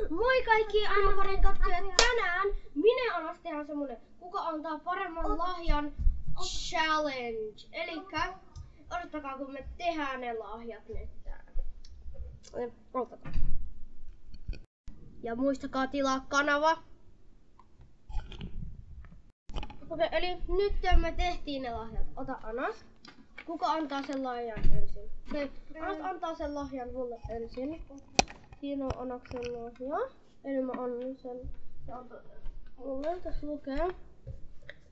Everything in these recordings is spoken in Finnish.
Moi kaikki Anna-Farin katsojat! Tänään minä Anas tehdään semmonen kuka antaa paremman lahjan challenge. Elikkä odottakaa kun me tehdään ne lahjat nyt täällä. Odottakaa. Ja muistakaa tilaa kanava. Okei, eli nyt me tehtiin ne lahjat. Ota Anas. Kuka antaa sen lahjan ensin? Anas antaa sen lahjan mulle ensin. Siinä on Anaksen lahja. Eli mä annan sen. Mulle tässä lukee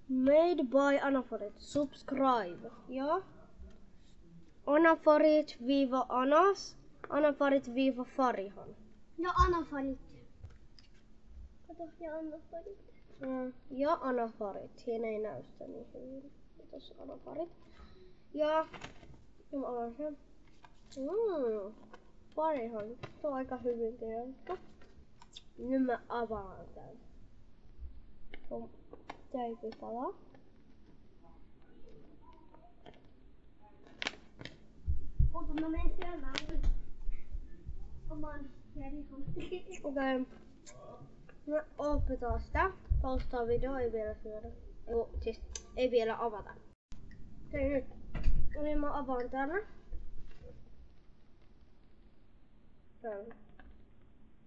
Made by Anna-Farit. Subscribe. Ja Anna-Farit-Anas. Anna-Farit-Farihan. Ja Anna-Farit. Kato, ja Anna-Farit. Ja Anna-Farit. Siinä ei näy sitä niin hyvin. Tuossa Anna-Farit. Ja mä alan sen. Farihan. Se on aika hyvin tehty. Nyt mä avaan tän. On täytypala. Ota mä menen syömään oman verihon. Okei. Me opetaan sitä. Paustaa video, ei vielä syödä. Siis ei vielä avata. Okei nyt. Niin mä avaan tänne.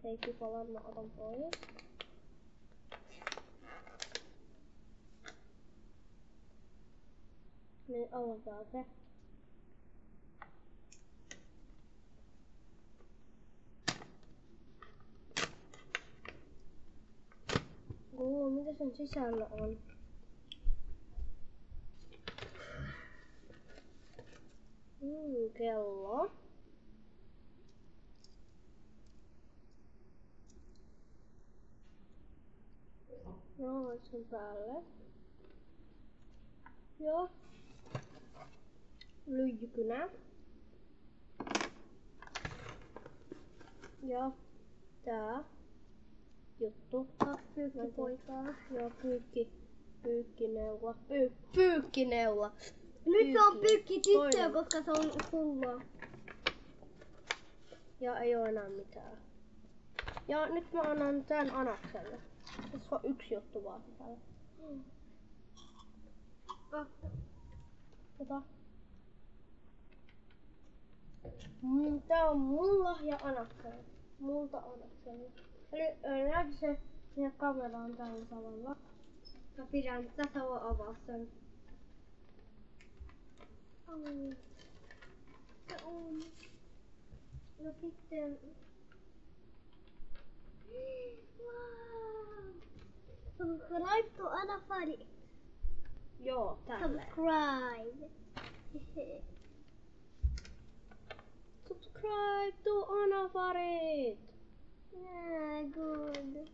Teikkipalan mä otan pois. Niin avataan se. Mitä sen sisällä on? Kello. No, sen päälle. Joo. Lyijykynä. Ja tää juttu. Pyykkipoikaa. Joo, pyykkineula. Pyykkineula. Nyt se on pyykkityttöä, koska se on hullua. Ja ei oo enää mitään. Ja nyt mä annan tän Anakselle. Tässä on yksi juttu vaan sisällä. Ota. Tää on mun lahja Anakselle. Multa Anakselle. Eli näytä se siihen kameraan tällä tavalla. Mä pidän tätä voi avaa sen. Se on. No sitten. Wow. Subscribe to Anna-Farit. Joo, tälleen. Subscribe. Subscribe to Anna-Farit. Yeah, good.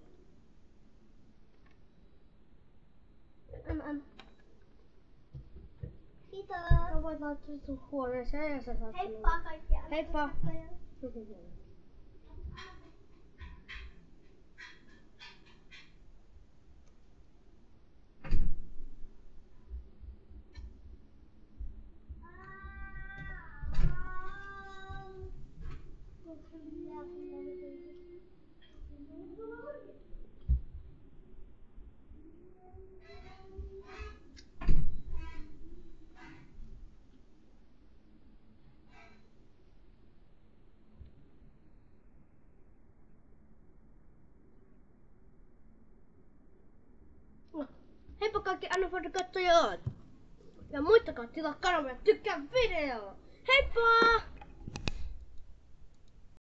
Kiitos. Sä voit laittaa sun huoneeseen ja sä saat Heippa kaikkia. Heippa. Heippa kaikki Anna-Farin katsojat! Ja muistakaa tilaa kanavaa ja tykkää videoa! Heippa!